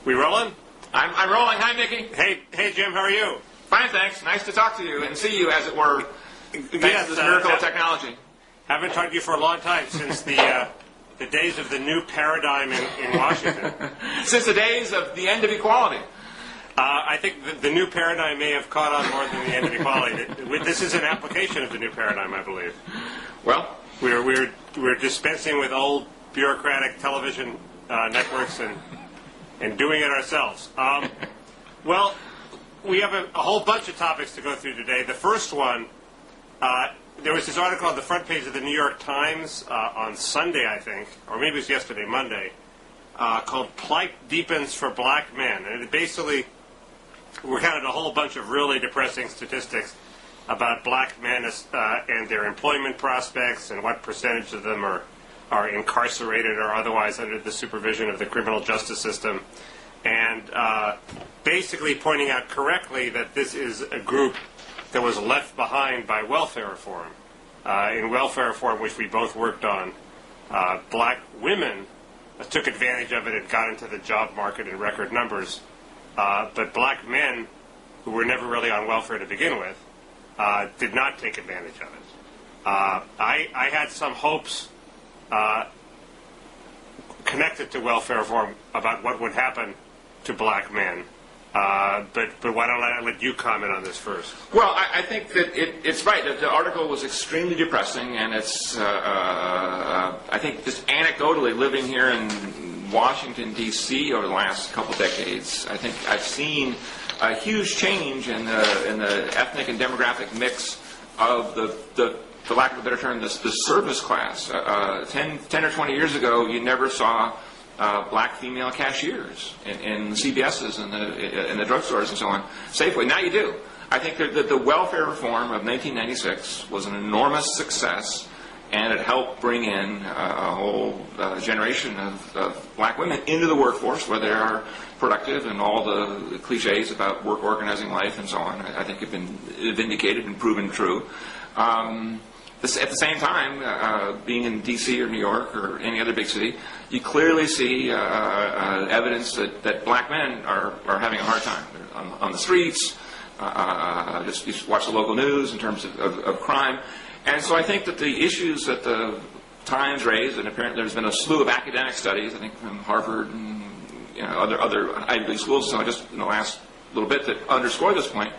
We rolling? I'm rolling. Hi, Mickey. Hey, Jim. How are you? Fine, thanks. Nice to talk to you and see you, as it were. Thanks to this miracle of technology. Haven't talked to you for a long time, since the days of the new paradigm in Washington. Since the days of the end of equality. I think the new paradigm may have caught on more than the end of equality. This is an application of the new paradigm, I believe. Well, we're dispensing with old bureaucratic television networks and doing it ourselves. Well, we have a whole bunch of topics to go through today. The first one, there was this article on the front page of the New York Times on Sunday, I think, or maybe it was yesterday, Monday, called "Plight Deepens for Black Men." And it basically recounted a whole bunch of really depressing statistics about black men and their employment prospects and what percentage of them are incarcerated or otherwise under the supervision of the criminal justice system. And basically pointing out correctly that this is a group that was left behind by welfare reform. In welfare reform, which we both worked on, black women took advantage of it and got into the job market in record numbers. But black men, who were never really on welfare to begin with, did not take advantage of it. I had some hopes connected to welfare reform about what would happen to black men. But why don't I let you comment on this first? Well, I think that it's right. The article was extremely depressing, and it's, I think, just anecdotally living here in Washington, D.C. over the last couple decades, I think I've seen a huge change in the ethnic and demographic mix of the for lack of a better term, the service class. 10 or 20 years ago, you never saw black female cashiers in the CVS's and in the drugstores and so on. Safeway, now you do. I think that the welfare reform of 1996 was an enormous success, and it helped bring in a whole generation of black women into the workforce where they are productive, and all the cliches about work organizing life and so on, I think, have been vindicated and proven true. At the same time, being in D.C. or New York or any other big city, you clearly see evidence that black men are having a hard time. They're on the streets, just watch the local news in terms of crime. And so I think that the issues that the Times raised, and apparently there's been a slew of academic studies, I think from Harvard and other Ivy League schools, so just in the last little bit that underscore this point,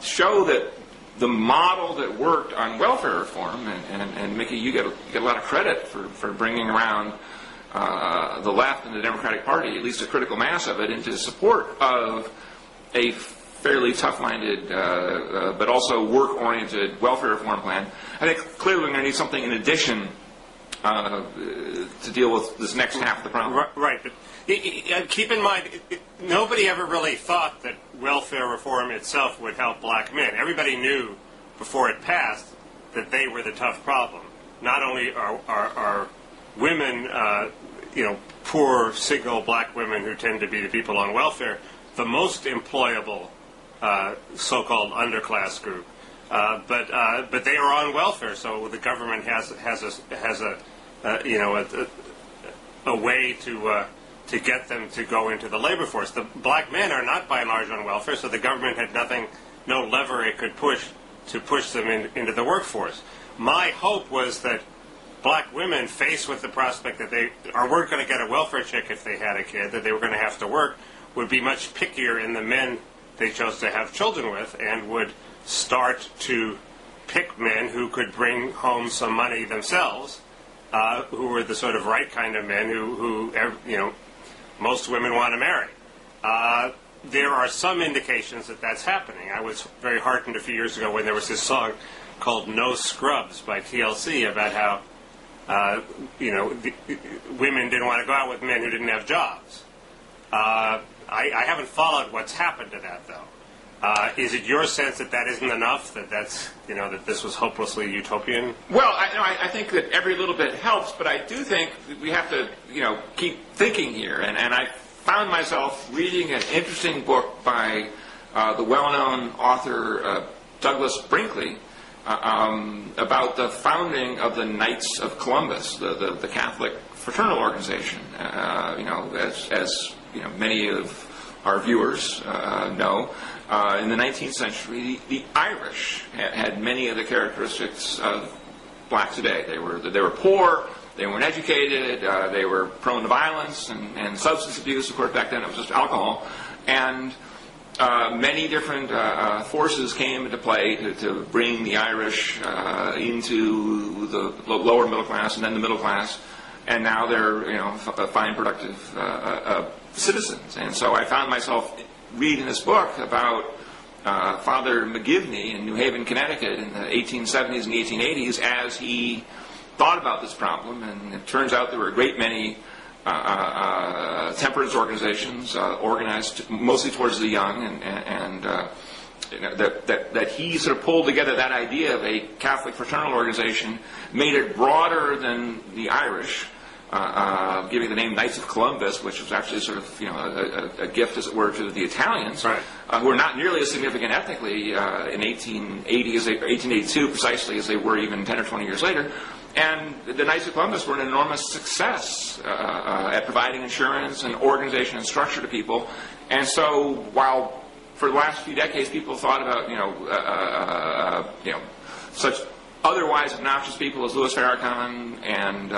show that the model that worked on welfare reform, and Mickey, you get a lot of credit for bringing around the left and the Democratic Party, at least a critical mass of it, into support of a fairly tough-minded but also work-oriented welfare reform plan. I think clearly we're going to need something in addition to deal with this next half of the problem. Right. But keep in mind, nobody ever really thought that welfare reform itself would help black men. Everybody knew before it passed that they were the tough problem. Not only are women, poor, single black women who tend to be the people on welfare, the most employable so-called underclass group, but they are on welfare, so the government has a way to get them to go into the labor force. The black men are not by and large on welfare, so the government had no lever it could push to push them into the workforce. My hope was that black women, faced with the prospect that they weren't going to get a welfare check if they had a kid, that they were going to have to work, would be much pickier in the men they chose to have children with, and would start to pick men who could bring home some money themselves, who were the sort of right kind of men who most women want to marry. There are some indications that that's happening. I was very heartened a few years ago when there was this song called "No Scrubs" by TLC about how women didn't want to go out with men who didn't have jobs. I haven't followed what's happened to that, though. Is it your sense that that isn't enough? That this was hopelessly utopian? Well, I think that every little bit helps, but I do think we have to, keep thinking here. And I found myself reading an interesting book by the well-known author Douglas Brinkley, about the founding of the Knights of Columbus, the Catholic fraternal organization. As many of our viewers know, in the 19th century, the Irish had many of the characteristics of blacks today. They were poor. They weren't educated. They were prone to violence and substance abuse. Of course, back then it was just alcohol. And many different forces came into play to bring the Irish into the lower middle class and then the middle class. And now they're fine, productive citizens. And so I found myself reading this book about Father McGivney in New Haven, Connecticut in the 1870s and 1880s as he thought about this problem. And it turns out there were a great many temperance organizations organized mostly towards the young, and that he sort of pulled together that idea of a Catholic fraternal organization, made it broader than the Irish, giving the name Knights of Columbus, which was actually sort of a gift, as it were, to the Italians, right, who were not nearly as significant ethnically in 1882 precisely as they were even 10 or 20 years later. And the Knights of Columbus were an enormous success at providing insurance and organization and structure to people. And so, while for the last few decades people thought about such otherwise obnoxious people as Louis Farrakhan, and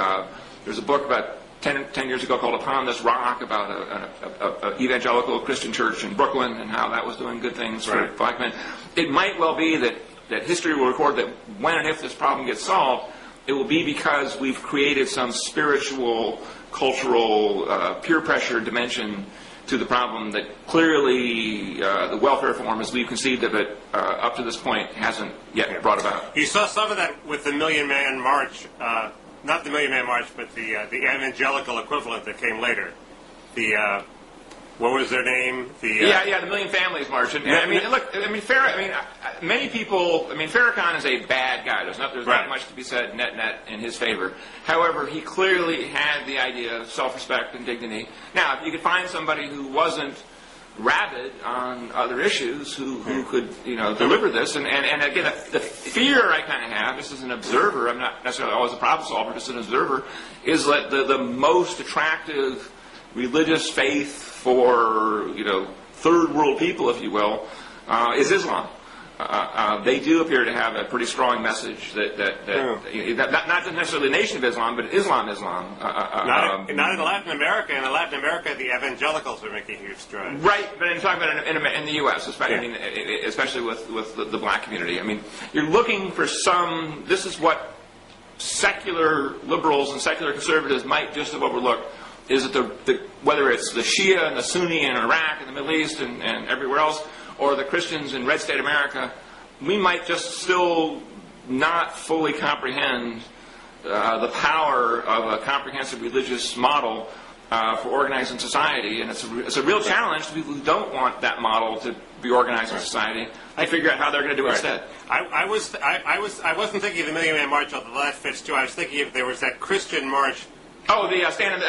there's a book about 10 years ago called Upon This Rock about an evangelical Christian church in Brooklyn and how that was doing good things for black men. It might well be that history will record that when and if this problem gets solved, it will be because we've created some spiritual, cultural, peer pressure dimension to the problem that clearly the welfare reform, as we've conceived of it up to this point, hasn't yet brought about. You saw some of that with the Million Man March, not the Million Man March, but the evangelical equivalent that came later. What was their name? The Million Families March. And many people. Farrakhan is a bad guy. There's not much to be said net in his favor. However, he clearly had the idea of self-respect and dignity. Now, if you could find somebody who wasn't rabid on other issues, who could deliver this, and again, the fear I kind of have, just as an observer, I'm not necessarily always a problem solver, just an observer, is that the most attractive religious faith for third world people, if you will, is Islam. They do appear to have a pretty strong message that not necessarily the Nation of Islam, but Islam. Not in Latin America. In Latin America, the evangelicals are making huge strides. Right, but I'm talking about in the U.S., especially with the black community. You're looking for some. This is what secular liberals and secular conservatives might just have overlooked. Is that whether it's the Shia and the Sunni in Iraq and the Middle East and everywhere else, or the Christians in red state America, we might just still not fully comprehend the power of a comprehensive religious model for organizing society, and it's a real challenge to people who don't want that model to be organized in society. I figure out how they're going to do it instead. I wasn't thinking of the Million Man March, although that fits too. I was thinking if there was that Christian march. Oh, the stand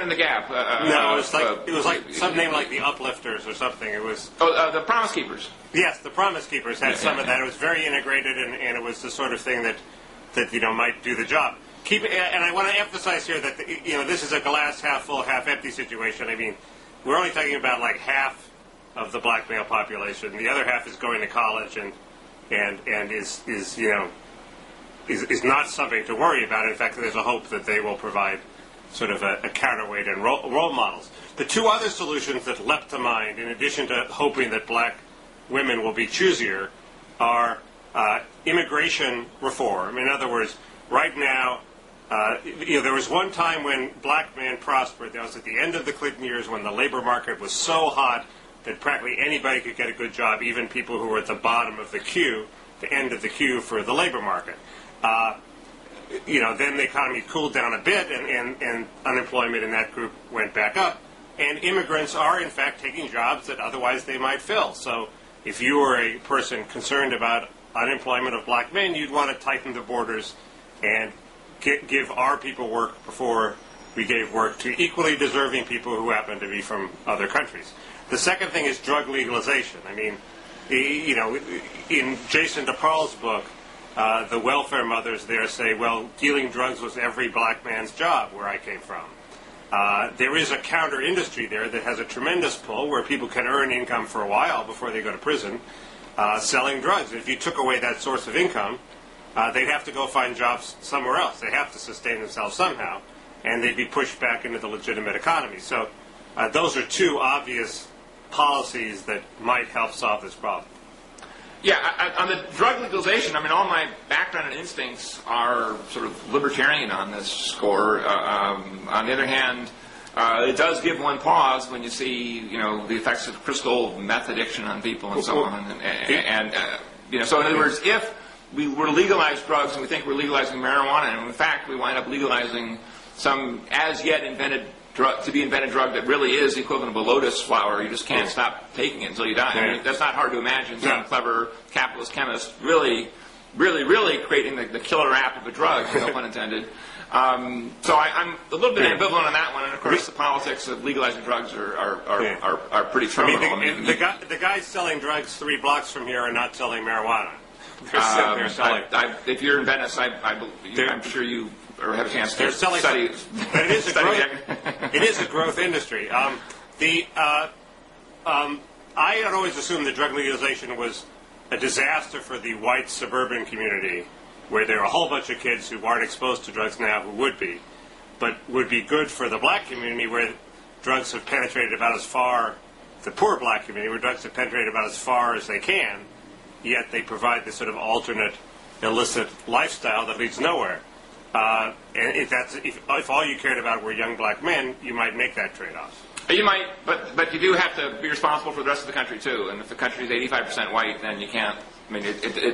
in the gap. No, it was like some name like the Uplifters or something. It was. Oh, the Promise Keepers. Yes, the Promise Keepers had some of that. It was very integrated, and it was the sort of thing that might do the job. And I want to emphasize here that this is a glass half full, half empty situation. We're only talking about like half of the black male population. The other half is going to college and is not something to worry about. In fact, there's a hope that they will provide sort of a counterweight and role models. The two other solutions that leapt to mind, in addition to hoping that black women will be choosier, are immigration reform. In other words, right now, there was one time when black men prospered. That was at the end of the Clinton years when the labor market was so hot that practically anybody could get a good job, even people who were at the bottom of the queue, the end of the queue for the labor market. Then the economy cooled down a bit, and unemployment in that group went back up. And immigrants are, in fact, taking jobs that otherwise they might fill. So if you were a person concerned about unemployment of black men, you'd want to tighten the borders and give our people work before we gave work to equally deserving people who happen to be from other countries. The second thing is drug legalization. In Jason DePaul's book, the welfare mothers there say, well, dealing drugs was every black man's job where I came from. There is a counter industry there that has a tremendous pull where people can earn income for a while before they go to prison, selling drugs. If you took away that source of income, they'd have to go find jobs somewhere else. They have to sustain themselves somehow, and they'd be pushed back into the legitimate economy. So those are two obvious policies that might help solve this problem. Yeah, on the drug legalization, I mean, all my background and instincts are sort of libertarian on this score. On the other hand, it does give one pause when you see, the effects of crystal meth addiction on people and so on. So in other words, if we were to legalize drugs and we think we're legalizing marijuana, and in fact we wind up legalizing some as yet invented drug that really is the equivalent of a lotus flower. You just can't stop taking it until you die. I mean, that's not hard to imagine. Some clever capitalist chemist really creating the killer app of a drug, no pun intended. So I'm a little bit ambivalent on that one. And of course, the politics of legalizing drugs are pretty terminal. The guys selling drugs 3 blocks from here are not selling marijuana. They're selling. If you're in Venice, I'm sure you have a chance to study. But it is a growth industry. I had always assumed that drug legalization was a disaster for the white suburban community, where there are a whole bunch of kids who aren't exposed to drugs now who would be, but would be good for the black community, where drugs have penetrated about as far, the poor black community, where drugs have penetrated about as far as they can, yet they provide this sort of alternate illicit lifestyle that leads nowhere. And if all you cared about were young black men, you might make that trade-off. You might, but you do have to be responsible for the rest of the country too. And if the country is 85% white, then you can't. I mean,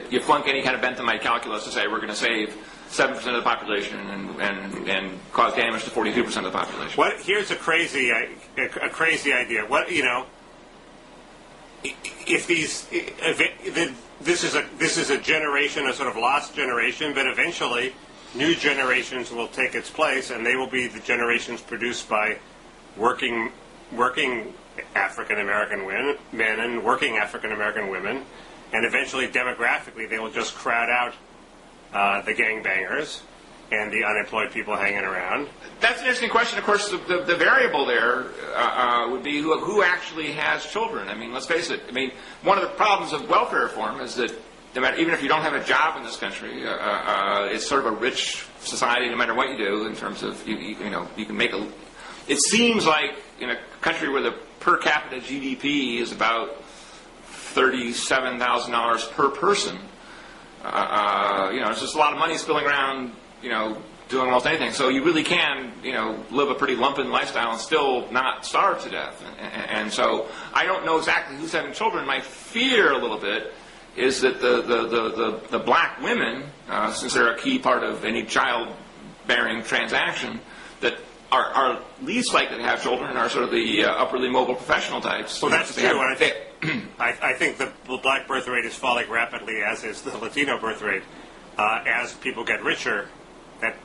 you flunk any kind of Benthamite calculus to say we're going to save 7% of the population and cause damage to 42% of the population. Here's a crazy idea. This is a generation, a sort of lost generation, but eventually new generations will take its place, and they will be the generations produced by working African American men and working African American women, and eventually demographically they will just crowd out the gangbangers and the unemployed people hanging around. That's an interesting question. Of course, the variable there would be who actually has children. I mean, let's face it. I mean, one of the problems of welfare reform is that even if you don't have a job in this country, it's sort of a rich society no matter what you do in terms of, you can make a... It seems like in a country where the per capita GDP is about $37,000 per person, it's just a lot of money spilling around, doing almost anything. So you really can, live a pretty lumpen lifestyle and still not starve to death. And so I don't know exactly who's having children. My fear a little bit is that the black women, since they're a key part of any child-bearing transaction, that are least likely to have children are sort of the upwardly mobile professional types. Well, that's true. And I think the black birth rate is falling rapidly, as is the Latino birth rate. As people get richer, that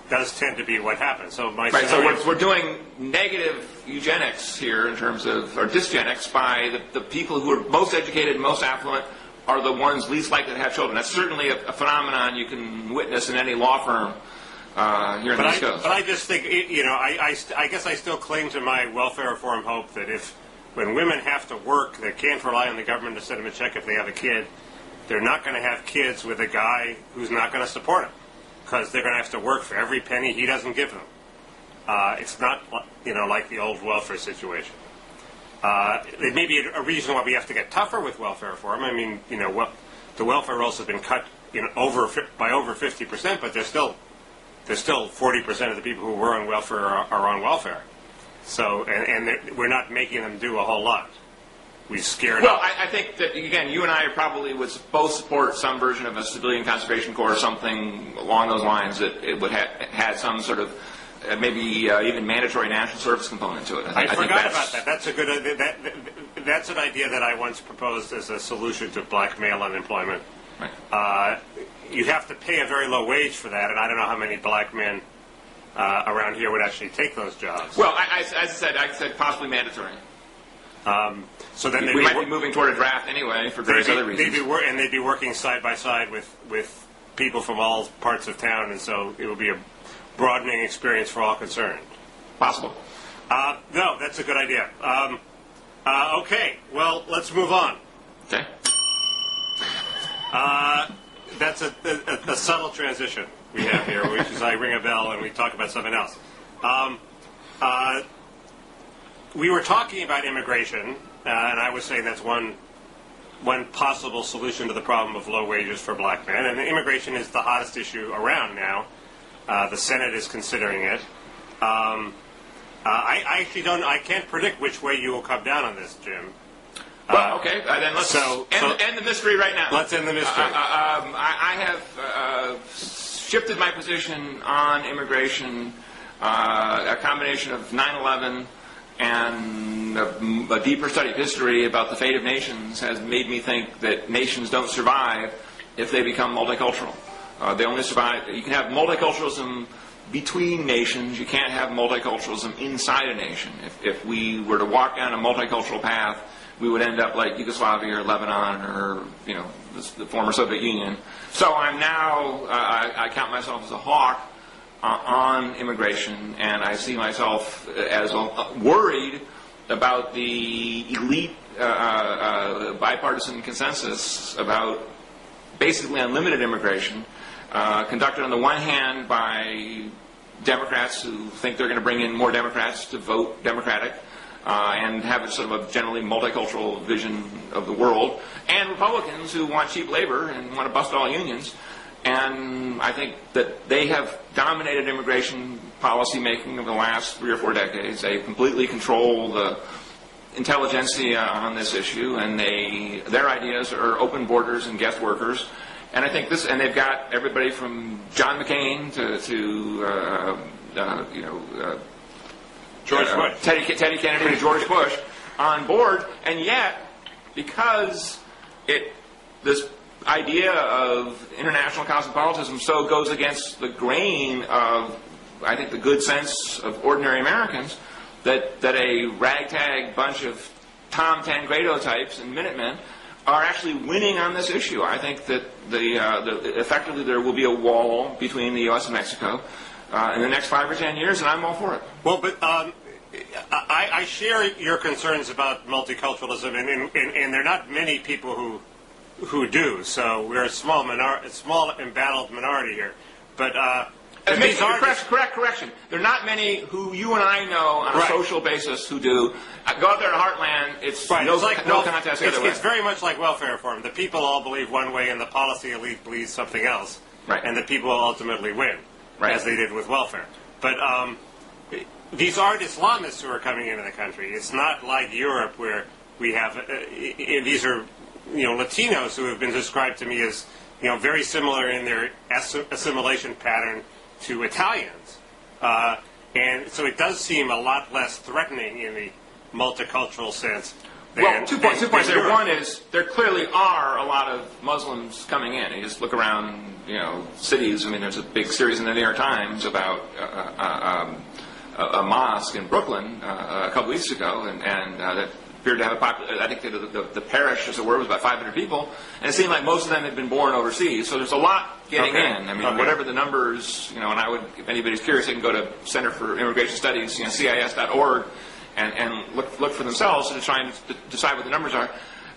does tend to be what happens. So we're doing negative eugenics here in terms of, or dysgenics, by the people who are most educated and most affluent are the ones least likely to have children. That's certainly a phenomenon you can witness in any law firm here in the East Coast. But I just think, I guess I still cling to my welfare reform hope that when women have to work, they can't rely on the government to send them a check if they have a kid. They're not going to have kids with a guy who's not going to support them, because they're going to have to work for every penny he doesn't give them. It's not, like the old welfare situation. It may be a reason why we have to get tougher with welfare reform. I mean, the welfare rolls have been cut, by over 50%, but there's still 40% of the people who were on welfare are on welfare. So, and we're not making them do a whole lot. We scared Well, I think that, again, you and I probably would both support some version of a civilian conservation corps or something along those lines that it would had some sort of maybe even mandatory national service component to it. I forgot about that. That's a good idea. That's an idea that I once proposed as a solution to black male unemployment. Right. You have to pay a very low wage for that, and I don't know how many black men around here would actually take those jobs. Well, I said possibly mandatory. So then we might be moving toward a draft anyway for various other reasons. They'd be working side by side with people from all parts of town, and so it will be a broadening experience for all concerned. Possible. No, that's a good idea. Okay, well, let's move on. Okay. That's a subtle transition we have here, which is I ring a bell and we talk about something else. We were talking about immigration, and I was saying that's one possible solution to the problem of low wages for black men. And immigration is the hottest issue around now. The Senate is considering it. I actually don't. I can't predict which way you will come down on this, Jim. Well, okay. Then let's end the mystery right now. Let's end the mystery. I have shifted my position on immigration. A combination of 9/11 and a deeper study of history about the fate of nations has made me think that nations don't survive if they become multicultural. They only survive. You can have multiculturalism between nations. You can't have multiculturalism inside a nation. If we were to walk down a multicultural path, we would end up like Yugoslavia or Lebanon or the former Soviet Union. So I'm now I count myself as a hawk on immigration, and I see myself as worried about the elite bipartisan consensus about basically unlimited immigration, conducted on the one hand by Democrats who think they're going to bring in more Democrats to vote Democratic, and have a sort of a generally multicultural vision of the world, and Republicans who want cheap labor and want to bust all unions. And I think that they have dominated immigration policy making over the last 3 or 4 decades. They completely control the intelligentsia on this issue, and their ideas are open borders and guest workers. And I think and they've got everybody from John McCain to George Bush. Teddy Kennedy to George Bush on board, and yet because this idea of international cosmopolitanism so goes against the grain of, I think, the good sense of ordinary Americans, that a ragtag bunch of Tom Tancredo types and Minutemen are actually winning on this issue. I think that effectively there will be a wall between the U.S. and Mexico in the next 5 or 10 years, and I'm all for it. Well, but I share your concerns about multiculturalism, and there are not many people who do. So we're a small embattled minority here. But correction. There are not many who you and I know on a social basis who do. Go out there to Heartland. It's no contest the other way. It's very much like welfare reform. The people all believe one way, and the policy elite believes something else. Right. And the people ultimately win, as they did with welfare. But these aren't Islamists who are coming into the country. It's not like Europe where we have these are Latinos who have been described to me as very similar in their assimilation pattern to Italians, and so it does seem a lot less threatening in the multicultural sense. Two points there. One is there clearly are a lot of Muslims coming in. You just look around, cities. I mean, there's a big series in the New York Times about a mosque in Brooklyn a couple weeks ago, and that appeared to have I think the parish, as it were, was about 500 people, and it seemed like most of them had been born overseas. So there's a lot getting in. I mean, whatever the numbers, and I would, if anybody's curious, they can go to Center for Immigration Studies, CIS.org, and look for themselves to try and decide what the numbers are.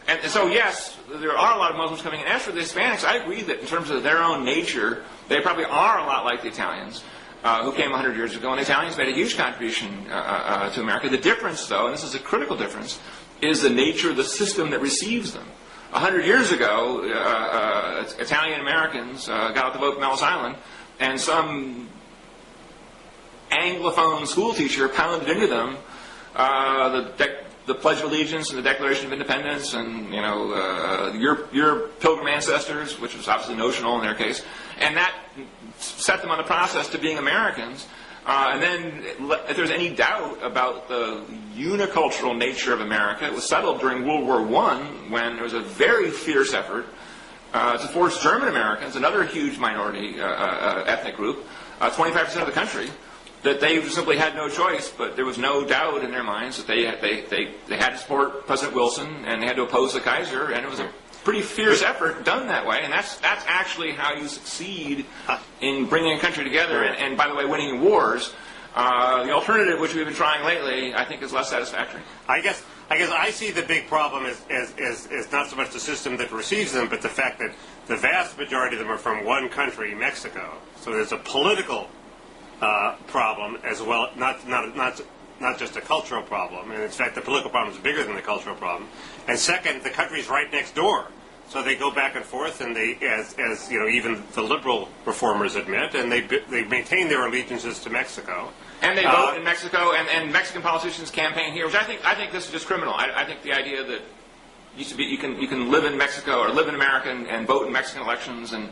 And so, yes, there are a lot of Muslims coming in. As for the Hispanics, I agree that in terms of their own nature, they probably are a lot like the Italians. Who came 100 years ago, and the Italians made a huge contribution to America. The difference, though, and this is a critical difference, is the nature of the system that receives them. 100 years ago, Italian Americans got out the vote from Ellis Island, and some Anglophone school teacher pounded into them the Pledge of Allegiance and the Declaration of Independence, and your Pilgrim ancestors, which was obviously notional in their case, and that set them on the process to being Americans. And then, if there's any doubt about the unicultural nature of America, it was settled during World War I, when there was a very fierce effort to force German Americans, another huge minority ethnic group, 25% of the country, that they simply had no choice, but there was no doubt in their minds that they had to support President Wilson, and they had to oppose the Kaiser, and it was pretty fierce effort done that way, and that's actually how you succeed in bringing a country together and by the way, winning wars. The alternative, which we've been trying lately, I think is less satisfactory. I guess I see the big problem as not so much the system that receives them, but the fact that the vast majority of them are from one country, Mexico. So there's a political problem as well, not just a cultural problem. And in fact, the political problem is bigger than the cultural problem. And second, the country's right next door. So they go back and forth, and they, as you know, even the liberal reformers admit, and they maintain their allegiances to Mexico. And they vote in Mexico, and Mexican politicians campaign here, which I think this is just criminal. I think the idea that used to be you can live in Mexico or live in America and vote in Mexican elections and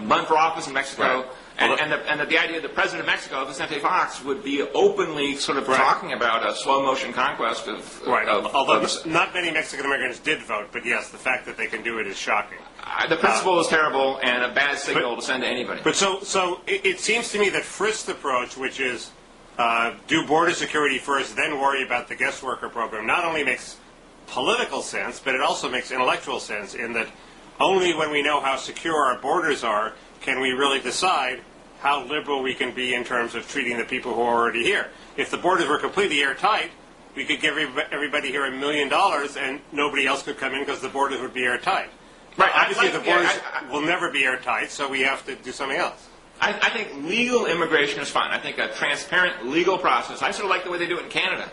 run for office in Mexico. Right. And the idea that the president of Mexico, Vicente Fox, would be openly sort of talking about a slow motion conquest of although not many Mexican Americans did vote, but yes, the fact that they can do it is shocking. The principle is terrible and a bad signal to send to anybody. But so it seems to me that Frist's approach, which is do border security first, then worry about the guest worker program, not only makes political sense, but it also makes intellectual sense in that only when we know how secure our borders are can we really decide how liberal we can be in terms of treating the people who are already here. If the borders were completely airtight, we could give everybody here $1 million and nobody else could come in because the borders would be airtight. Right. Obviously, the borders will never be airtight, so we have to do something else. I think legal immigration is fine. I think a transparent legal process. I sort of like the way they do it in Canada,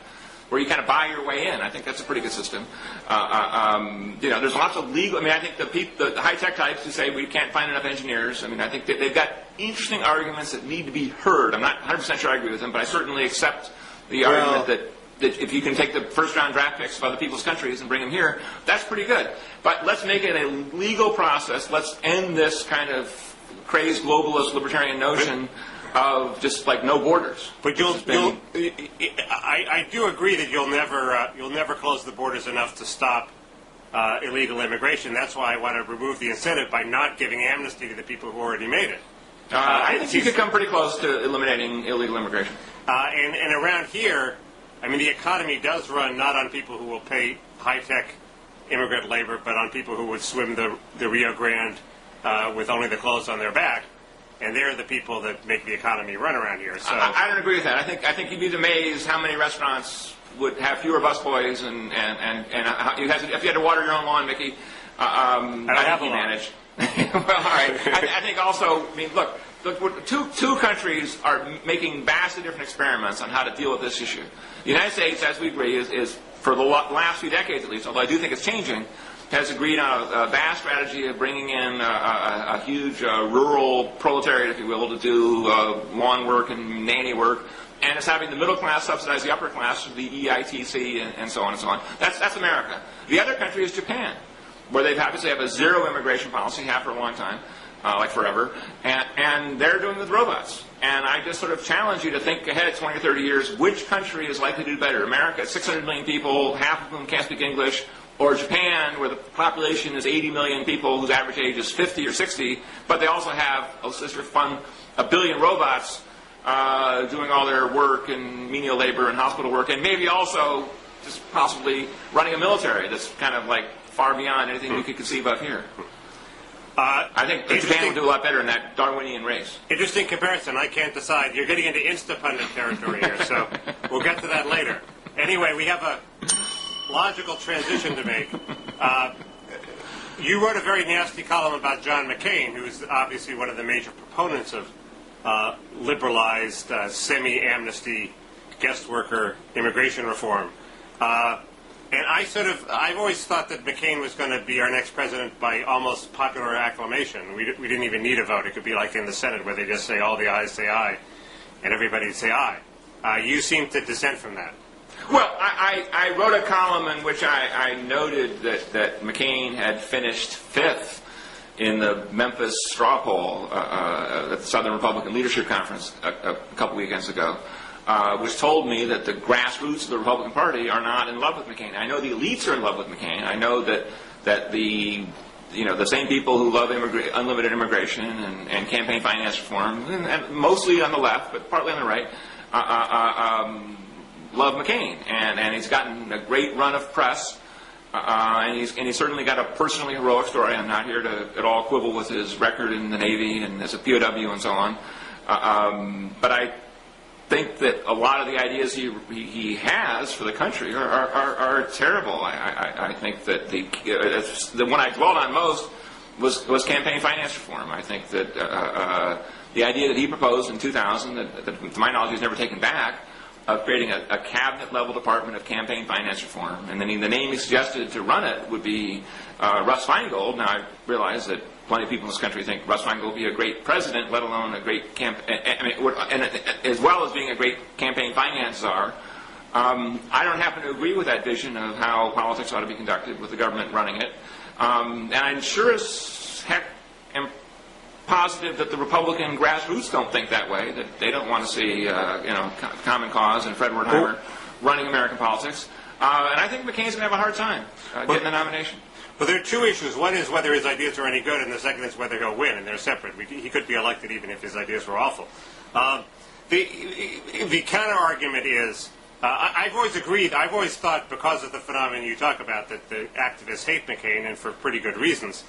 where you kind of buy your way in. I think that's a pretty good system. There's lots of legal. I mean, I think the high-tech types who say we can't find enough engineers. I mean, I think that they've got interesting arguments that need to be heard. I'm not 100% sure I agree with them, but I certainly accept the argument that if you can take the first-round draft picks of other people's countries and bring them here, that's pretty good. But let's make it a legal process. Let's end this kind of crazed globalist libertarian notion of just like no borders. But I do agree that you'll never close the borders enough to stop illegal immigration. That's why I want to remove the incentive by not giving amnesty to the people who already made it. I think you could come pretty close to eliminating illegal immigration. And around here, I mean, the economy does run not on people who will pay high-tech immigrant labor, but on people who would swim the Rio Grande with only the clothes on their back. And they're the people that make the economy run around here. So I don't agree with that. I think you'd be amazed how many restaurants would have fewer busboys and if you had to water your own lawn, Mickey, I don't have a lawn. Manage. Well, all right. I think also, I mean, look, two countries are making vastly different experiments on how to deal with this issue. The United States, as we agree, is for the last few decades at least, although I do think it's changing, has agreed on a vast strategy of bringing in a huge rural proletariat, if you will, to do lawn work and nanny work, and it's having the middle class subsidize the upper class through the EITC and so on and so on. That's America. The other country is Japan, where they've obviously have a zero immigration policy, have for a long time, like forever, and they're doing it with robots. And I just sort of challenge you to think ahead 20 or 30 years, which country is likely to do better? America, 600 million people, half of whom can't speak English, or Japan, where the population is 80 million people whose average age is 50 or 60, but they also have, oh, this is fun, 1 billion robots doing all their work and menial labor and hospital work, and maybe also just possibly running a military that's kind of like far beyond anything we could conceive of here. I think Japan will do a lot better in that Darwinian race. Interesting comparison. I can't decide. You're getting into Instapundit territory here, so we'll get to that later. Anyway, we have a logical transition to make. You wrote a very nasty column about John McCain, who is obviously one of the major proponents of liberalized, semi-amnesty guest worker immigration reform. And I've always thought that McCain was going to be our next president by almost popular acclamation. We didn't even need a vote. It could be like in the Senate where they just say all the ayes say aye, and everybody would say aye. You seem to dissent from that. Well, I wrote a column in which I noted that McCain had finished 5th in the Memphis straw poll at the Southern Republican Leadership Conference a couple weekends ago, which told me that the grassroots of the Republican Party are not in love with McCain. I know the elites are in love with McCain. I know that the same people who love unlimited immigration and campaign finance reform, and mostly on the left, but partly on the right, love McCain, and he's gotten a great run of press, and he's certainly got a personally heroic story. I'm not here to at all quibble with his record in the Navy and as a POW and so on. But I think that a lot of the ideas he has for the country are terrible. I think that the one I dwelled on most was campaign finance reform. I think that the idea that he proposed in 2000, that to my knowledge he's never taken back, of creating a cabinet-level department of campaign finance reform, and then the name he suggested to run it would be Russ Feingold. Now I realize that plenty of people in this country think Russ Feingold will be a great president, let alone a great as well as being a great campaign finance czar. I don't happen to agree with that vision of how politics ought to be conducted with the government running it, and I'm sure as heck am positive that the Republican grassroots don't think that way, that they don't want to see Common Cause and Fred Wertheimer running American politics. And I think McCain's going to have a hard time getting the nomination. Well, there are two issues. One is whether his ideas are any good, and the second is whether he'll win, and they're separate. He could be elected even if his ideas were awful. The counter-argument is, I've always agreed, I've always thought, because of the phenomenon you talk about, that the activists hate McCain, and for pretty good reasons,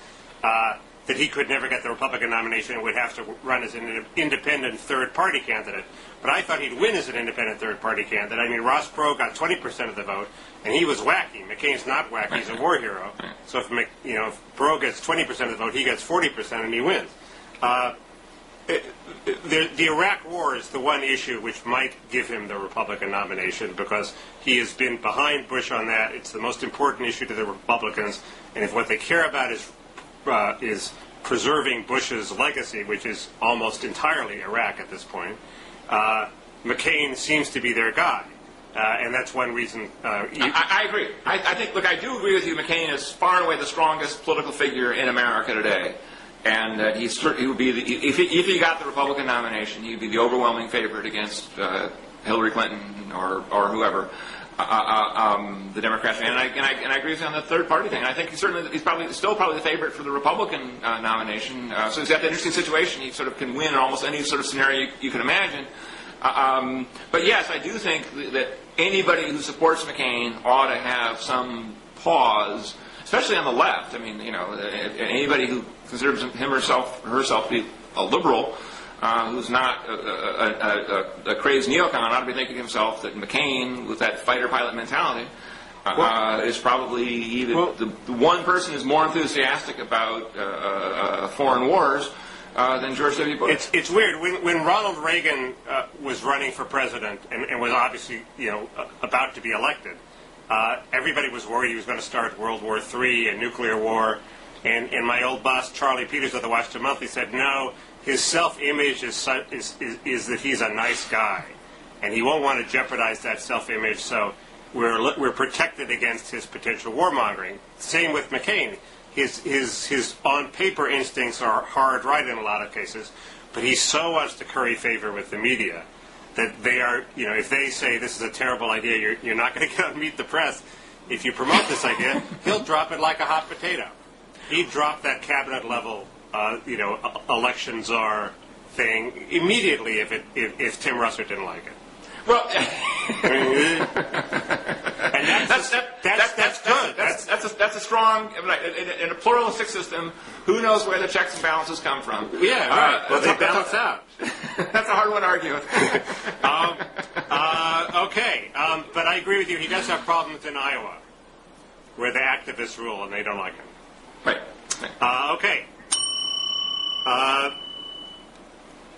that he could never get the Republican nomination and would have to run as an independent third-party candidate. But I thought he'd win as an independent third-party candidate. I mean, Ross Perot got 20% of the vote, and he was wacky. McCain's not wacky. He's a war hero. So if Perot gets 20% of the vote, he gets 40%, and he wins. The Iraq War is the one issue which might give him the Republican nomination, because he has been behind Bush on that. It's the most important issue to the Republicans, and if what they care about is preserving Bush's legacy, which is almost entirely Iraq at this point, McCain seems to be their guy. And that's one reason. I agree. I think, look, I do agree with you. McCain is far and away the strongest political figure in America today. And he would be, if he got the Republican nomination, he'd be the overwhelming favorite against Hillary Clinton or whoever. The Democrats, and I agree with you on the third party thing. And I think he's still probably the favorite for the Republican nomination. So he's got that interesting situation. He sort of can win in almost any sort of scenario you can imagine. But yes, I do think that anybody who supports McCain ought to have some pause, especially on the left. I mean, anybody who considers him or herself to be a liberal, who's not a crazed neocon, ought to be thinking to himself that McCain, with that fighter-pilot mentality, is probably even the one person who's more enthusiastic about foreign wars than George W. Bush. It's weird. When Ronald Reagan was running for president and was obviously about to be elected, everybody was worried he was going to start World War III, a nuclear war. And my old boss, Charlie Peters of the Washington Monthly, said, no, his self-image is that he's a nice guy. And he won't want to jeopardize that self-image, so we're protected against his potential warmongering. Same with McCain. His on-paper instincts are hard right in a lot of cases, but he so wants to curry favor with the media that they are, if they say this is a terrible idea, you're not going to get out and meet the press. If you promote this idea, he'll drop it like a hot potato. He'd drop that cabinet-level, election czar thing immediately if Tim Russert didn't like it. Well, and that's good. That's a strong. In a pluralistic system, who knows where the checks and balances come from? Yeah, right. Well, they balance out. That's a hard one to argue with. Okay, but I agree with you. He does have problems in Iowa, where the activists rule and they don't like him. Right. Okay.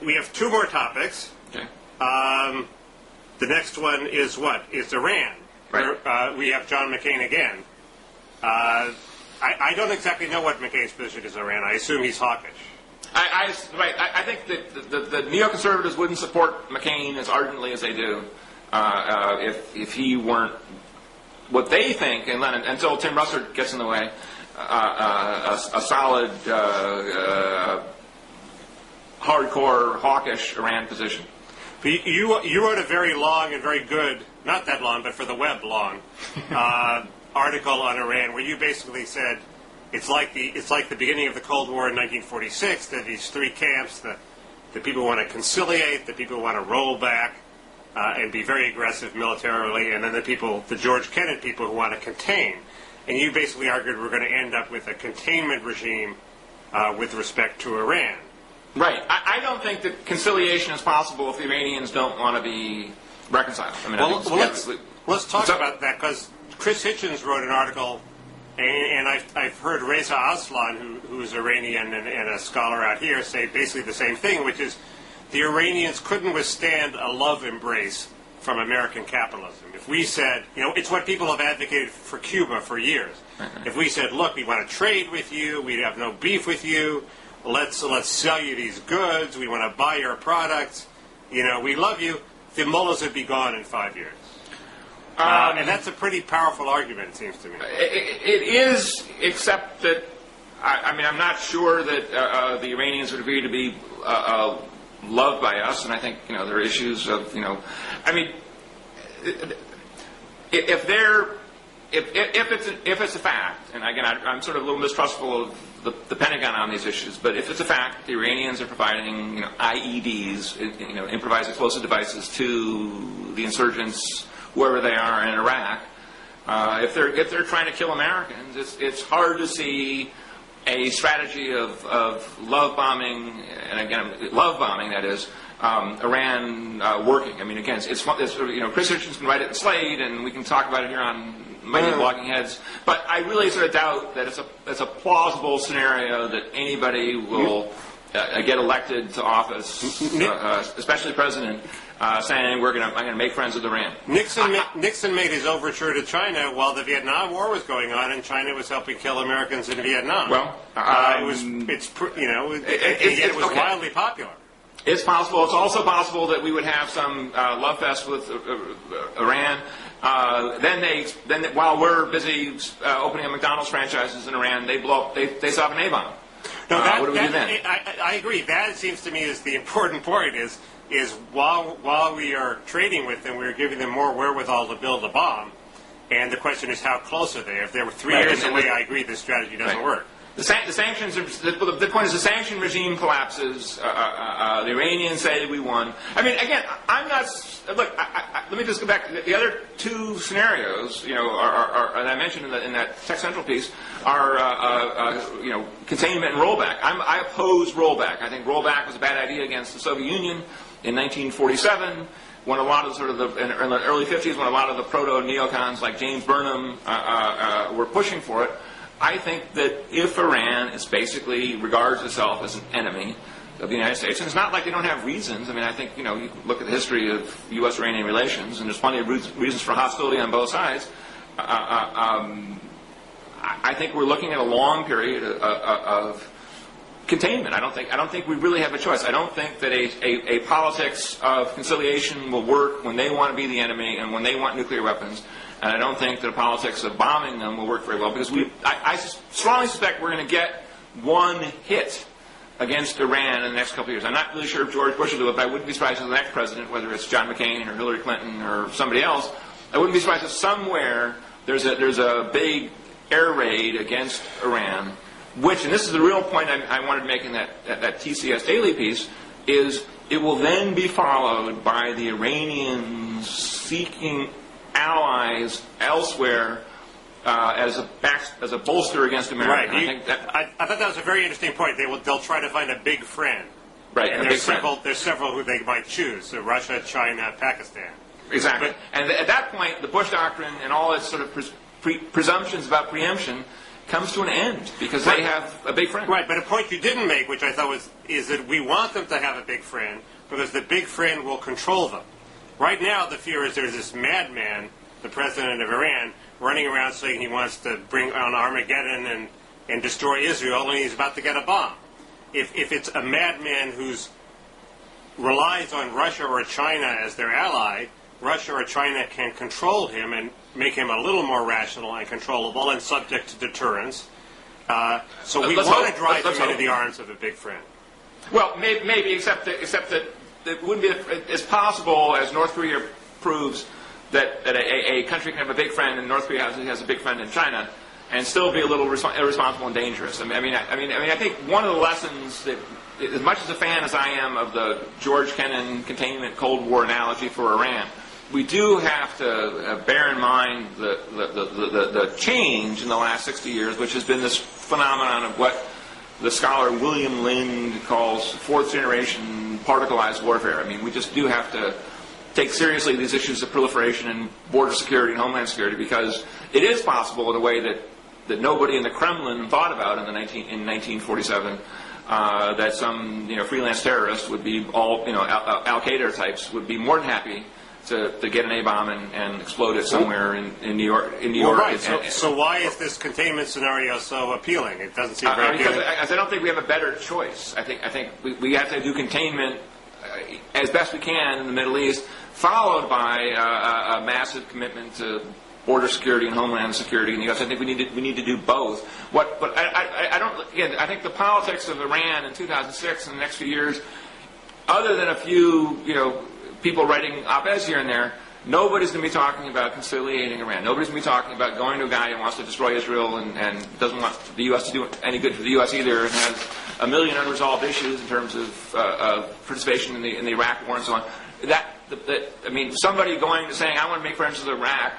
We have two more topics. Okay. The next one is what? It's Iran. Right. Where, we have John McCain again. I don't exactly know what McCain's position is on Iran. I assume he's hawkish. I think that the neoconservatives wouldn't support McCain as ardently as they do if he weren't what they think, and until Tim Russert gets in the way, a solid, hardcore, hawkish Iran position. But you wrote a very long and very good, not that long, but for the web long, article on Iran where you basically said it's like the beginning of the Cold War in 1946. That these three camps: the people who want to conciliate, the people who want to roll back and be very aggressive militarily, and then the George Kennan people who want to contain. and you basically argued we're going to end up with a containment regime with respect to Iran. Right. I don't think that conciliation is possible if the Iranians don't want to be reconciled. I mean, let's talk about that, because Chris Hitchens wrote an article, and I've heard Reza Aslan, who's Iranian and a scholar out here, say basically the same thing, which is the Iranians couldn't withstand a love embrace from American capitalism. If we said, it's what people have advocated for Cuba for years. If we said, look, we want to trade with you, we have no beef with you, let's sell you these goods, we want to buy your products, we love you, the mullahs would be gone in 5 years. And that's a pretty powerful argument, it seems to me. It is, except that, I'm not sure that the Iranians would agree to be loved by us, and I think, there are issues of, if it's a fact, and again, I'm sort of a little mistrustful of the Pentagon on these issues, but if it's a fact, the Iranians are providing, IEDs, improvised explosive devices to the insurgents wherever they are in Iraq. If they're trying to kill Americans, it's hard to see a strategy of love bombing, and again, love bombing, that is, Iran working. I mean, again, it's Chris Hitchens can write it in Slate, and we can talk about it here on Mighty Bloggingheads. But I really sort of doubt that it's a plausible scenario that anybody will get elected to office, especially president, saying I'm going to make friends with Iran. Nixon made his overture to China while the Vietnam War was going on, and China was helping kill Americans in Vietnam. Well, it was wildly popular. It's possible. It's also possible that we would have some love fest with Iran. Then while we're busy opening up McDonald's franchises in Iran, they set up an A-bomb. What do we do then? I agree. That seems to me is the important point. Is while we are trading with them, we're giving them more wherewithal to build a bomb. And the question is, how close are they? If they were 3 years away, I agree this strategy doesn't work. The sanctions. The point is, the sanction regime collapses. The Iranians say we won. I mean, again, I'm not. Look, let me just go back. The other two scenarios, are and I mentioned in that Tech Central piece, are containment and rollback. I oppose rollback. I think rollback was a bad idea against the Soviet Union in 1947. When a lot of in the early 50s, when a lot of the proto-neocons like James Burnham were pushing for it. I think that if Iran basically regards itself as an enemy of the United States, and it's not like they don't have reasons. I mean, I think, you look at the history of U.S.-Iranian relations, and there's plenty of reasons for hostility on both sides. I think we're looking at a long period of containment. I don't think we really have a choice. I don't think that a politics of conciliation will work when they want to be the enemy and when they want nuclear weapons. And I don't think that a politics of bombing them will work very well, because I strongly suspect we're going to get one hit against Iran in the next couple of years. I'm not really sure if George Bush will do it, but I wouldn't be surprised if the next president, whether it's John McCain or Hillary Clinton or somebody else, I wouldn't be surprised if somewhere there's a big air raid against Iran, which, and this is the real point I wanted to make in that TCS Daily piece, is it will then be followed by the Iranians seeking allies elsewhere as a bolster against America. Right. I thought that was a very interesting point. They'll try to find a big friend. Right. And there's several who they might choose. So Russia, China, Pakistan. Exactly. And at that point, the Bush Doctrine and all its sort of presumptions about preemption comes to an end because they have a big friend. Right. But a point you didn't make, which I thought is that we want them to have a big friend because the big friend will control them. Right now, the fear is there's this madman, the president of Iran, running around saying he wants to bring on Armageddon and destroy Israel, and he's about to get a bomb. If it's a madman who relies on Russia or China as their ally, Russia or China can control him and make him a little more rational and controllable and subject to deterrence. So we want to drive him into the arms of a big friend. Well, maybe, except that it wouldn't be as possible as North Korea proves that a country can have a big friend and North Korea has a big friend in China and still be a little irresponsible and dangerous. I think one of the lessons that, as much as a fan as I am of the George Kennan containment Cold War analogy for Iran, we do have to bear in mind the change in the last 60 years, which has been this phenomenon of what the scholar William Lind calls fourth generation particleized warfare. I mean, we just do have to take seriously these issues of proliferation and border security and homeland security, because it is possible in a way that nobody in the Kremlin thought about in 1947, that some freelance terrorists would be all Al Qaeda types would be more than happy to get an A-bomb and explode it somewhere in New York. Well, right. So why is this containment scenario so appealing? It doesn't seem very appealing. Because I don't think we have a better choice. I think we have to do containment as best we can in the Middle East, followed by a massive commitment to border security and homeland security in the U.S. I think we need to do both. But I don't. Again, I think the politics of Iran in 2006 and the next few years, other than a few people writing op-eds here and there, nobody's going to be talking about conciliating Iran. Nobody's going to be talking about going to a guy who wants to destroy Israel and doesn't want the U.S. to do any good for the U.S. either, and has a million unresolved issues in terms of participation in the Iraq war and so on. I mean, somebody going to saying, I want to make friends with Iraq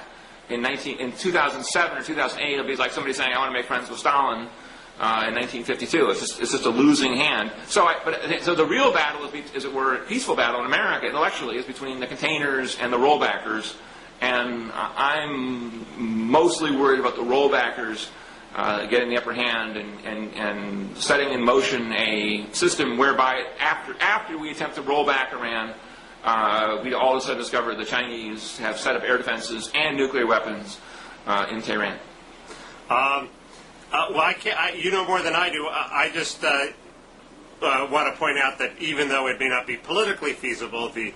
in 2007 or 2008, it'll be like somebody saying, I want to make friends with Stalin in 1952. It's just a losing hand. So the real battle is, as it were, a peaceful battle in America intellectually is between the containers and the rollbackers, and I'm mostly worried about the rollbackers getting the upper hand and setting in motion a system whereby after we attempt to roll back Iran, we all of a sudden discover the Chinese have set up air defenses and nuclear weapons in Tehran. Well, you know more than I do. I just want to point out that even though it may not be politically feasible, the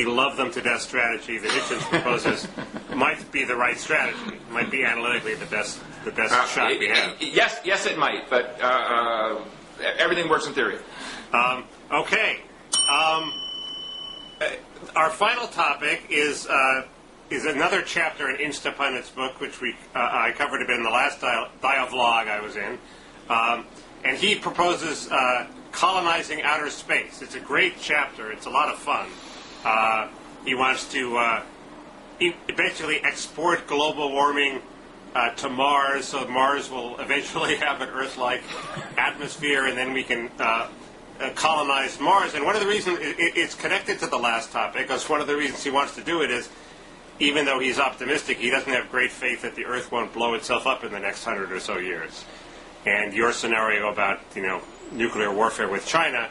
love them to death strategy that Hitchens proposes might be the right strategy. Might be analytically the best shot we have. Yes, it might, but everything works in theory. Okay. Our final topic is another chapter in Instapundit's book, which I covered a bit in the last dialogue I was in. And he proposes colonizing outer space. It's a great chapter. It's a lot of fun. He wants to eventually export global warming to Mars, so Mars will eventually have an Earth-like atmosphere, and then we can colonize Mars. And one of the reasons it's connected to the last topic, because one of the reasons he wants to do it is, even though he's optimistic, he doesn't have great faith that the Earth won't blow itself up in the next 100 or so years. And your scenario about nuclear warfare with China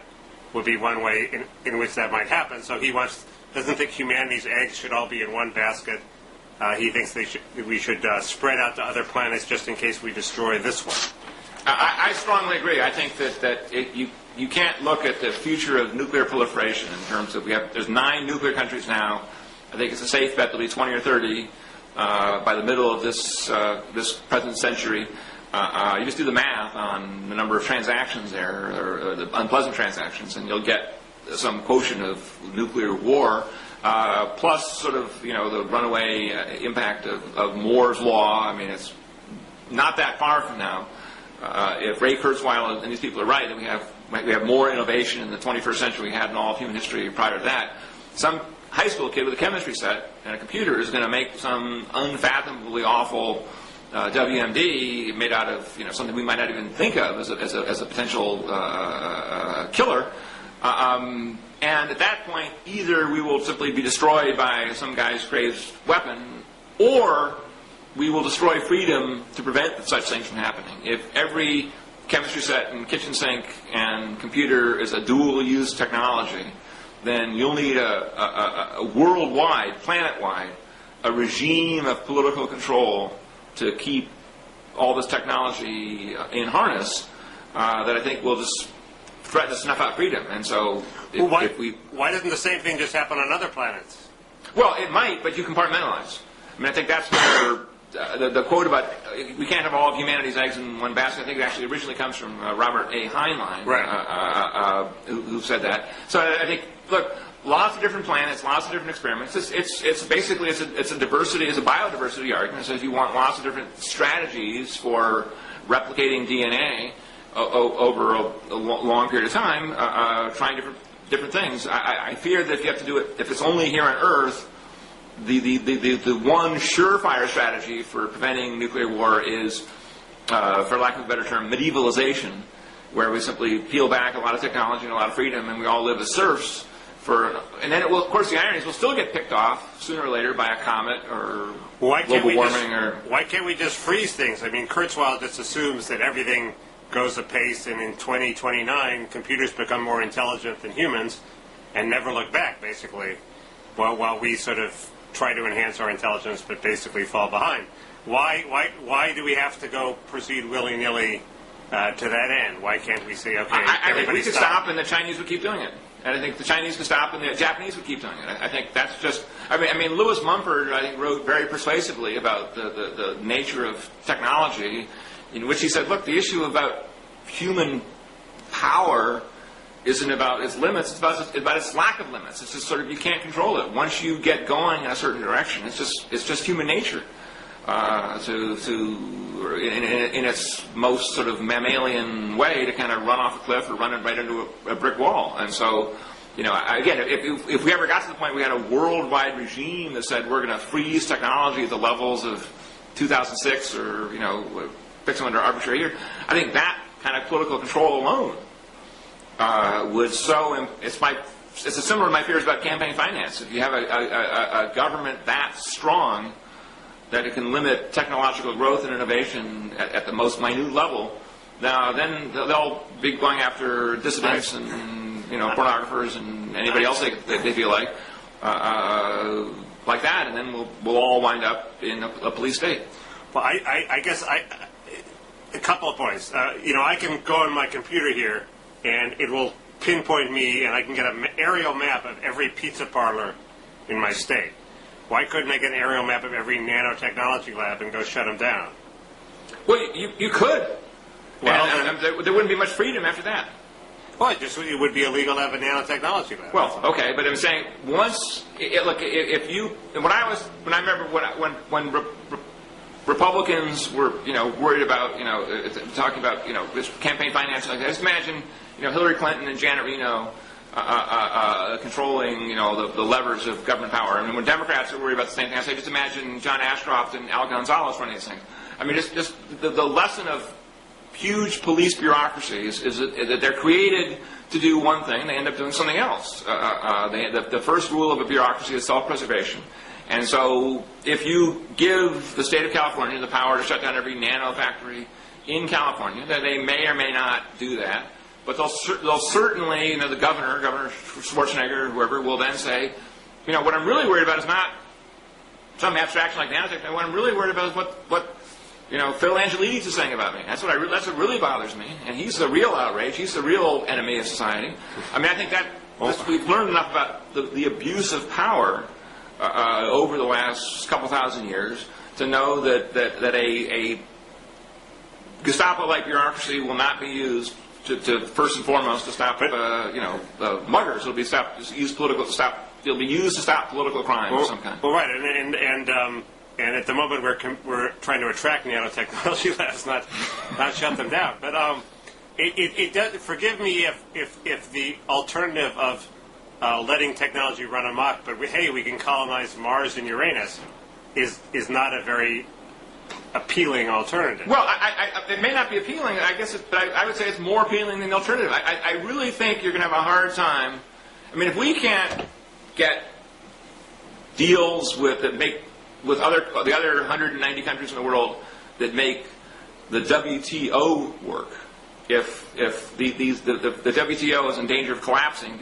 would be one way in which that might happen. So he doesn't think humanity's eggs should all be in one basket. He thinks we should spread out to other planets just in case we destroy this one. I strongly agree. I think that you can't look at the future of nuclear proliferation in terms of there's 9 nuclear countries now. I think it's a safe bet there'll be 20 or 30 by the middle of this present century. You just do the math on the number of transactions there, or the unpleasant transactions, and you'll get some quotient of nuclear war, plus sort of the runaway impact of Moore's law. I mean, it's not that far from now. If Ray Kurzweil and these people are right, then we have more innovation in the 21st century we had in all of human history prior to that. Some high school kid with a chemistry set and a computer is going to make some unfathomably awful WMD made out of something we might not even think of as a potential killer. And at that point, either we will simply be destroyed by some guy's crazed weapon, or we will destroy freedom to prevent such things from happening. If every chemistry set and kitchen sink and computer is a dual-use technology, then you'll need a worldwide, planet-wide, a regime of political control to keep all this technology in harness that I think will just threaten to snuff out freedom. And so, why doesn't the same thing just happen on other planets? Well, it might, but you compartmentalize. I mean, I think that's where the quote about we can't have all of humanity's eggs in one basket, I think it actually originally comes from Robert A. Heinlein, right. Who said that. So I think, look, lots of different planets, lots of different experiments. It's basically a diversity, it's a biodiversity argument. So if you want lots of different strategies for replicating DNA over a long period of time, trying different things, I fear that if you have to do it, if it's only here on Earth, the one surefire strategy for preventing nuclear war is, for lack of a better term, medievalization, where we simply peel back a lot of technology and a lot of freedom, and we all live as serfs. And then it will, of course, the irony is we'll still get picked off sooner or later by a comet or global warming. Why can't we just freeze things? I mean, Kurzweil just assumes that everything goes apace, and in 2029, computers become more intelligent than humans and never look back, basically, while we sort of try to enhance our intelligence but basically fall behind. Why do we have to go proceed willy-nilly to that end? Why can't we say, okay, I think we could stop and the Chinese would keep doing it. And I think the Chinese could stop and the Japanese would keep doing it. I think that's just... I mean, Lewis Mumford, I think, wrote very persuasively about the nature of technology, in which he said, look, the issue about human power isn't about its limits, it's about its lack of limits. It's just sort of, you can't control it. Once you get going in a certain direction, it's just human nature in its most sort of mammalian way to kind of run off a cliff or run it right into a brick wall. And so, again, if we ever got to the point we had a worldwide regime that said we're going to freeze technology at the levels of 2006 or, fix them under arbitrary year, I think that kind of political control alone would so... It's similar to my fears about campaign finance. If you have a government that strong that it can limit technological growth and innovation at the most minute level, now then they'll be going after dissidents and pornographers and anybody else they feel like that, and then we'll all wind up in a police state. Well, I guess a couple of points. I can go on my computer here, and it will pinpoint me, and I can get an aerial map of every pizza parlor in my state. Why couldn't I get an aerial map of every nanotechnology lab and go shut them down? Well, you could. Well, and there wouldn't be much freedom after that. Well, it would be illegal to have a nanotechnology lab. Well, okay, but I'm saying once, look, if you, when I remember when Republicans were, worried about, talking about, this campaign finance like that. Just imagine, Hillary Clinton and Janet Reno controlling, the levers of government power. I mean, when Democrats are worried about the same thing, I say just imagine John Ashcroft and Al Gonzalez running these things. I mean, just the lesson of huge police bureaucracies is that they're created to do one thing, they end up doing something else. The first rule of a bureaucracy is self-preservation. And so if you give the state of California the power to shut down every nano factory in California, then they may or may not do that. But they'll certainly, the Governor Schwarzenegger, whoever, will then say, what I'm really worried about is not some abstraction like nanotechnology. What I'm really worried about is what Phil Angelides is saying about me. That's what really bothers me. And he's the real outrage. He's the real enemy of society. I mean, I think we've learned enough about the abuse of power over the last couple thousand years to know that a Gestapo-like bureaucracy will not be used to first and foremost to stop muggers. It'll be It'll be used to stop political crime of some kind. Well, right, and at the moment we're trying to attract nanotechnology labs, not shut them down. But it does. Forgive me if the alternative of letting technology run amok, but we can colonize Mars and Uranus is not a very appealing alternative. Well, it may not be appealing, I guess, but I would say it's more appealing than the alternative. I really think you're going to have a hard time. I mean, if we can't get deals with the other 190 countries in the world that make the WTO work, if the WTO is in danger of collapsing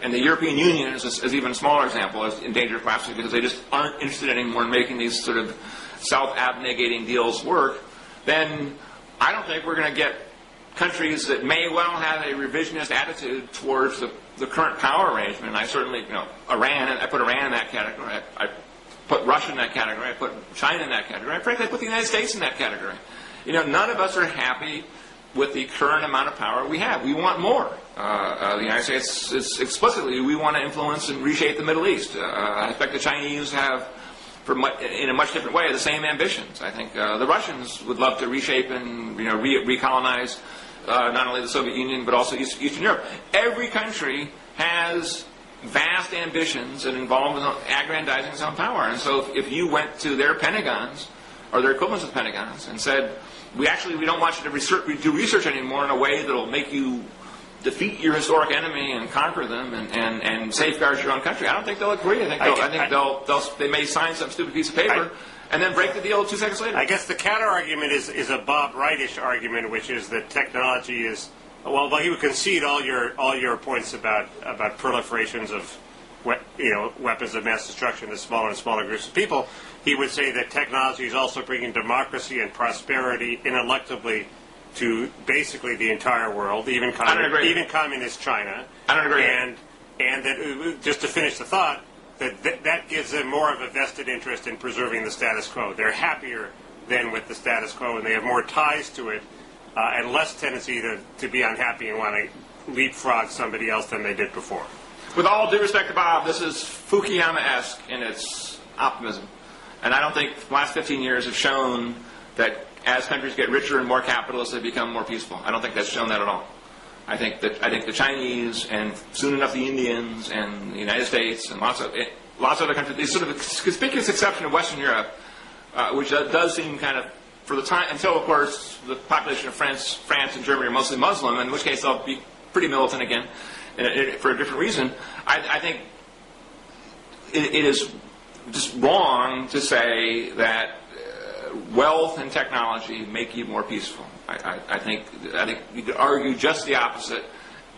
and the European Union is even a smaller example, is in danger of collapsing because they just aren't interested anymore in making these sort of self-abnegating deals work, then I don't think we're going to get countries that may well have a revisionist attitude towards the current power arrangement. And I certainly, Iran, I put Iran in that category. I put Russia in that category. I put China in that category. Frankly, I put the United States in that category. None of us are happy with the current amount of power we have. We want more. The United States is explicitly, we want to influence and reshape the Middle East. I expect the Chinese have, in a much different way, the same ambitions. I think the Russians would love to reshape and recolonize not only the Soviet Union but also Eastern Europe. Every country has vast ambitions that involve aggrandizing its own power. And so if you went to their Pentagons, or their equivalents of Pentagons, and said, we don't want you to do research anymore in a way that will make you defeat your historic enemy and conquer them and safeguard your own country, I don't think they'll agree. I think they may sign some stupid piece of paper and then break the deal 2 seconds later. I guess the counter argument is a Bob Wright-ish argument, which is that technology is, well, he would concede all your points about proliferations of weapons of mass destruction to smaller and smaller groups of people. He would say that technology is also bringing democracy and prosperity ineluctably to basically the entire world, even communist China. I don't agree. And that, just to finish the thought, that gives them more of a vested interest in preserving the status quo. They're happier than with the status quo, and they have more ties to it, and less tendency to be unhappy and want to leapfrog somebody else than they did before. With all due respect to Bob, this is Fukuyama-esque in its optimism. And I don't think the last 15 years have shown that as countries get richer and more capitalist, they become more peaceful. I don't think that's shown that at all. I think the Chinese and soon enough the Indians and the United States and lots of other countries, these sort of conspicuous exception of Western Europe, which does seem kind of, for the time, until of course the population of France and Germany are mostly Muslim, in which case they'll be pretty militant again for a different reason. I think it is just wrong to say that wealth and technology make you more peaceful. I think you could argue just the opposite.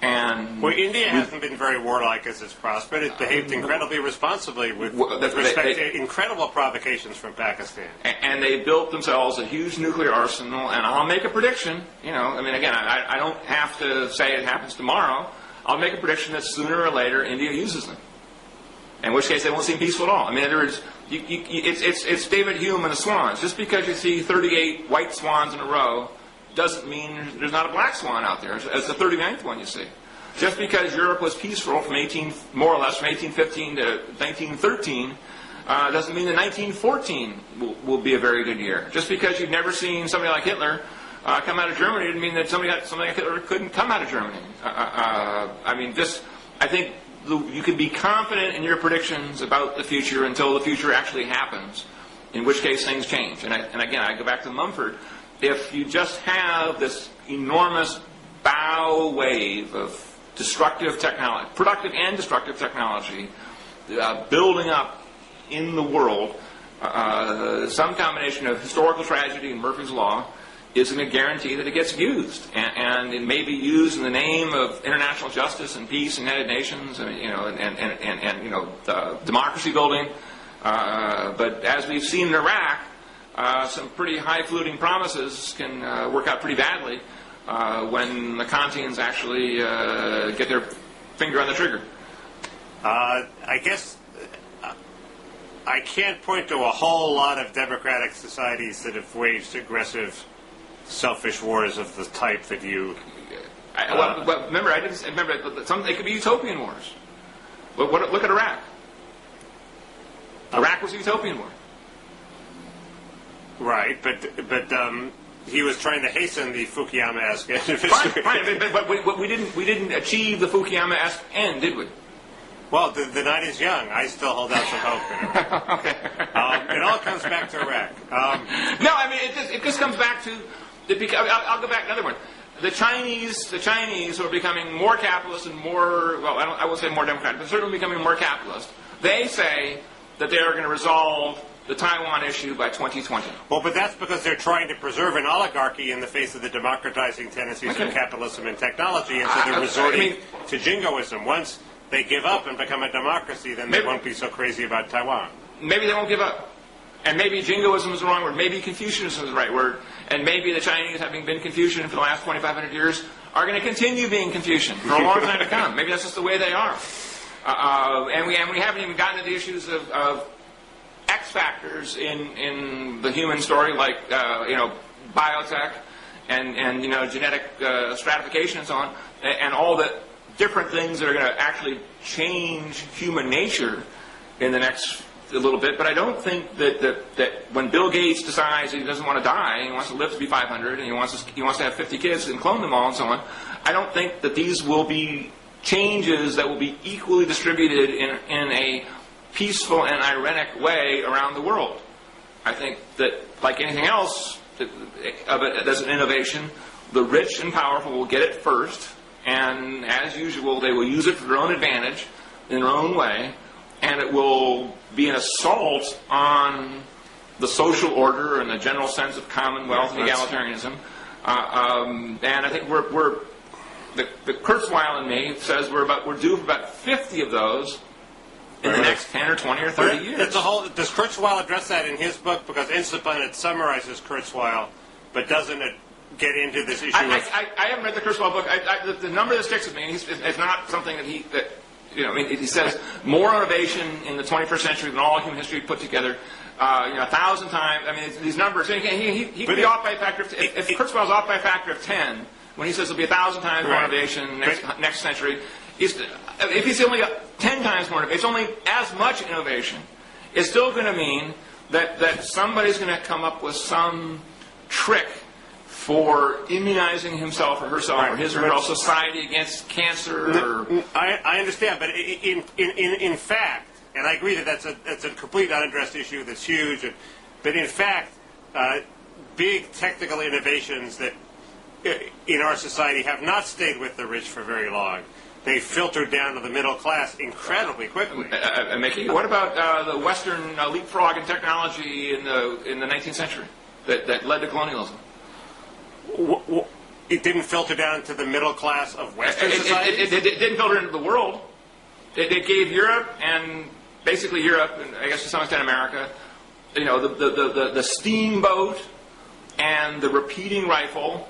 And India hasn't been very warlike as it's prospered. It behaved incredibly responsibly with respect to incredible provocations from Pakistan. And they built themselves a huge nuclear arsenal. And I'll make a prediction. I don't have to say it happens tomorrow. I'll make a prediction that sooner or later India uses them. In which case they won't seem peaceful at all. I mean, in other words, it's David Hume and the swans. Just because you see 38 white swans in a row doesn't mean there's not a black swan out there. It's the 39th one you see. Just because Europe was peaceful from more or less from 1815 to 1913 doesn't mean that 1914 will be a very good year. Just because you've never seen somebody like Hitler come out of Germany didn't mean that somebody like Hitler couldn't come out of Germany. I think you can be confident in your predictions about the future until the future actually happens, in which case things change. And again, I go back to Mumford. If you just have this enormous bow wave of destructive technology, productive and destructive technology, building up in the world, some combination of historical tragedy and Murphy's Law is going to guarantee that it gets used, and it may be used in the name of international justice and peace and United Nations, and democracy building. But as we've seen in Iraq, some pretty high-fluting promises can work out pretty badly when the Kantians actually get their finger on the trigger. I guess I can't point to a whole lot of democratic societies that have waged aggressive, selfish wars of the type that you... remember, it could be utopian wars. Look at Iraq. Iraq was a utopian war. Right, but he was trying to hasten the Fukuyama-esque end of history. Fine, but we didn't achieve the Fukuyama-esque end, did we? Well, the night is young. I still hold out some hope. Okay. It all comes back to Iraq. No, I mean it just comes back to. I'll go back another one. The Chinese who are becoming more capitalist and more, well, I won't say more democratic, but certainly becoming more capitalist. They say that they are going to resolve the Taiwan issue by 2020. Well, but that's because they're trying to preserve an oligarchy in the face of the democratizing tendencies of capitalism and technology, and so they're resorting to jingoism. Once they give up and become a democracy, then they won't be so crazy about Taiwan. Maybe they won't give up. And maybe jingoism is the wrong word. Maybe Confucianism is the right word. And maybe the Chinese, having been Confucian for the last 2,500 years, are going to continue being Confucian for a long time to come. Maybe that's just the way they are. And we haven't even gotten to the issues of X factors in the human story, like biotech and genetic stratification and so on, and all the different things that are going to actually change human nature in the next little bit. But I don't think that when Bill Gates decides he doesn't want to die, he wants to live to be 500, and he wants to have 50 kids and clone them all and so on, I don't think that these will be changes that will be equally distributed in a peaceful and ironic way around the world. I think that, like anything else that's an innovation, the rich and powerful will get it first, and as usual, they will use it for their own advantage in their own way, and it will be an assault on the social order and the general sense of commonwealth and egalitarianism. And I think the Kurzweil in me says we're due for about 50 of those in the next 10 or 20 or 30 years. Does Kurzweil address that in his book? Because Instapundit summarizes Kurzweil, but doesn't get into this issue. I haven't read the Kurzweil book. The number that sticks with me, and it's not something that he says more innovation in the 21st century than all human history put together. 1,000 times. I mean, these numbers. He could be off by a factor of. If Kurzweil's off by a factor of 10, when he says it'll be 1,000 times more innovation next century, if he's only 10 times more, it's only as much innovation. It's still going to mean that somebody's going to come up with some trick for immunizing himself or herself or his or her society against cancer. I understand, but in fact, and I agree that that's a complete unaddressed issue that's huge. But in fact, big technical innovations that in our society have not stayed with the rich for very long. They filtered down to the middle class incredibly quickly. Mickey, what about the Western leapfrog in technology in the 19th century that led to colonialism? It didn't filter down to the middle class of Western society? It didn't filter into the world. It gave Europe, and basically Europe, and I guess to some extent America, the steamboat and the repeating rifle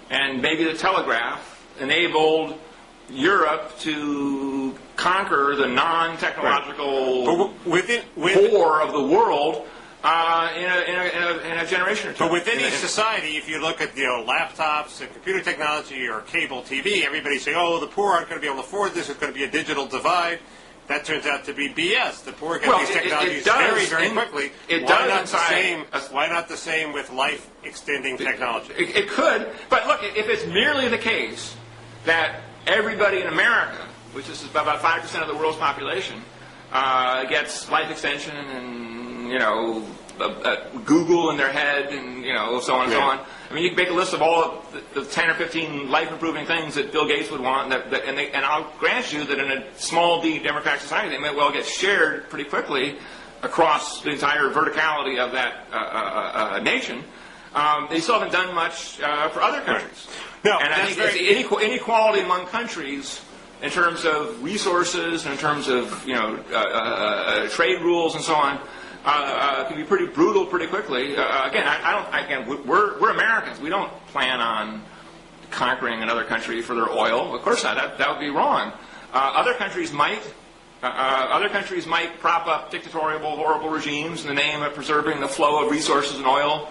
and maybe the telegraph enabled Europe to conquer the non-technological core of the world in a generation or two. But within each society, if you look at laptops and computer technology or cable TV, everybody's saying, "Oh, the poor aren't going to be able to afford this. It's going to be a digital divide." That turns out to be BS. The poor get these technologies very, very quickly. Why not the same with life-extending technology? It could, but look, if it's merely the case that everybody in America, which is about 5% of the world's population, gets life extension and Google in their head and so on and so on. I mean, you can make a list of all of the 10 or 15 life-improving things that Bill Gates would want, and I'll grant you that in a small d democratic society, they may well get shared pretty quickly across the entire verticality of that nation. They still haven't done much for other countries. No, and I think the inequality among countries in terms of resources, in terms of trade rules and so on, can be pretty brutal pretty quickly. We're Americans. We don't plan on conquering another country for their oil. Of course not. That would be wrong. Other countries might. Other countries might prop up dictatorial, horrible regimes in the name of preserving the flow of resources and oil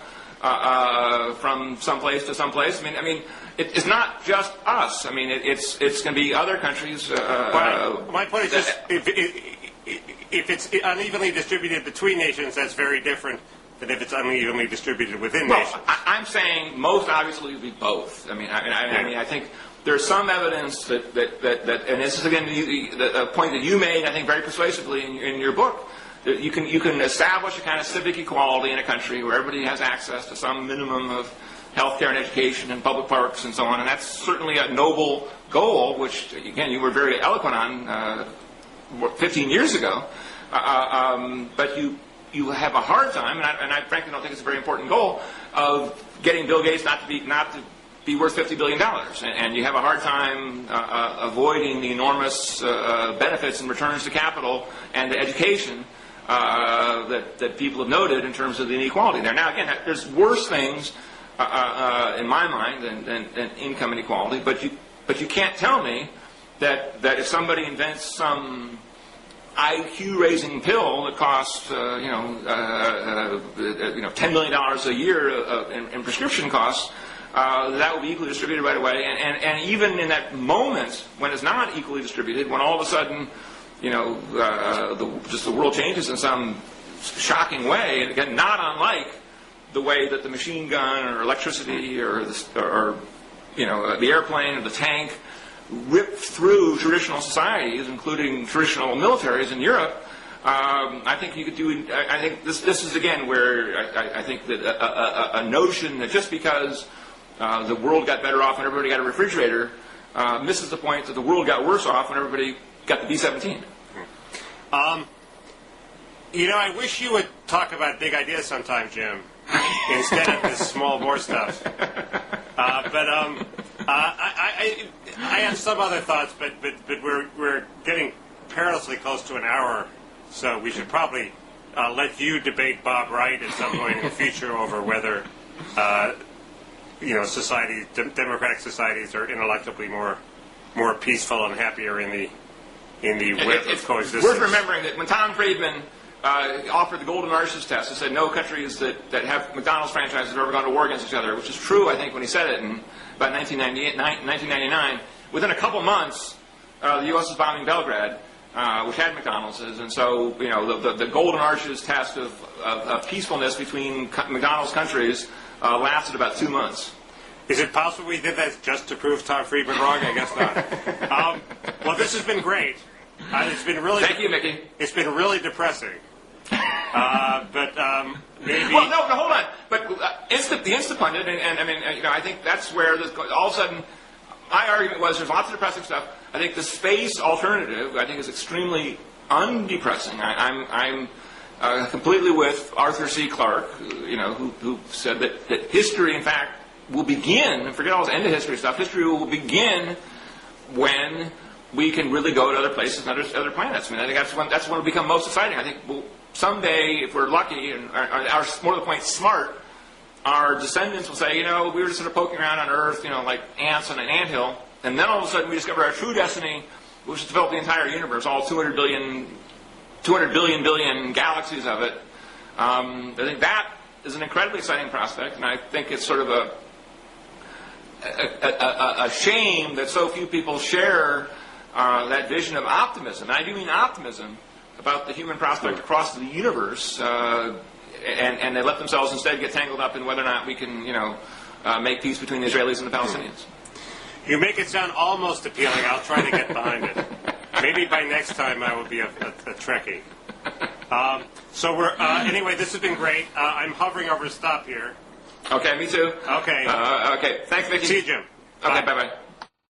from some place to some place. I mean, it's not just us. I mean, it's going to be other countries. My point is just if it's unevenly distributed between nations, that's very different than if it's unevenly distributed within nations. I'm saying most obviously would be both. I mean, I think there's some evidence that and this is again the point that you made, I think, very persuasively in your book. That you can establish a kind of civic equality in a country where everybody has access to some minimum of healthcare and education and public parks and so on, and that's certainly a noble goal, which again you were very eloquent on 15 years ago. But you have a hard time, and I frankly don't think it's a very important goal, of getting Bill Gates not to be worth $50 billion, and you have a hard time avoiding the enormous benefits and returns to capital and to education that people have noted in terms of the inequality there. Now, again, there's worse things in my mind than income inequality, but you can't tell me that if somebody invents some IQ-raising pill that costs $10 million a year in prescription costs, that will be equally distributed right away. And even in that moment when it's not equally distributed, when all of a sudden the world changes in some shocking way, and again, not unlike the way that the machine gun or electricity or the airplane or the tank ripped through traditional societies, including traditional militaries in Europe, I think you could do. I think this is again where I think that a notion that just because the world got better off when everybody got a refrigerator misses the point that the world got worse off when everybody got the B-17. I wish you would talk about big ideas sometime, Jim, instead of this small war stuff. I have some other thoughts, but we're getting perilously close to an hour, so we should probably let you debate Bob Wright at some point in the future over whether democratic societies are intellectually more peaceful and happier in the web of coexistence. Worth remembering that when Tom Friedman offered the Golden Arches test, he said no countries that have McDonald's franchises have ever gone to war against each other, which is true, I think, when he said it in about 1999. Within a couple months, the U.S. was bombing Belgrade, which had McDonald's, and so the Golden Arches test of peacefulness between McDonald's countries lasted about 2 months. Is it possible we did that just to prove Tom Friedman wrong? I guess not. Well, this has been great. It's been really. Thank you, Mickey. It's been really depressing. Maybe. Well, no, hold on. But the Instapundit, and I mean, I think that's where all of a sudden, my argument was there's lots of depressing stuff. I think the space alternative, I think, is extremely undepressing. I'm completely with Arthur C. Clarke, who said that history, in fact, will begin. And forget all this end of history stuff. History will begin when we can really go to other places and other planets. I mean, I think that's when it'll become most exciting. I think someday, if we're lucky and are more to the point smart, our descendants will say, we were just sort of poking around on Earth, like ants on an anthill, and then all of a sudden we discover our true destiny, which is to develop the entire universe, all 200 billion galaxies of it. I think that is an incredibly exciting prospect, and I think it's sort of a shame that so few people share that vision of optimism. And I do mean optimism about the human prospect across the universe, and they let themselves instead get tangled up in whether or not we can, make peace between the Israelis and the Palestinians. You make it sound almost appealing. I'll try to get behind it. Maybe by next time I will be a Trekkie. Anyway, this has been great. I'm hovering over stop here. Okay, me too. Okay. Okay, thanks, Mickey. See you, Jim. Okay, Bye. bye-bye.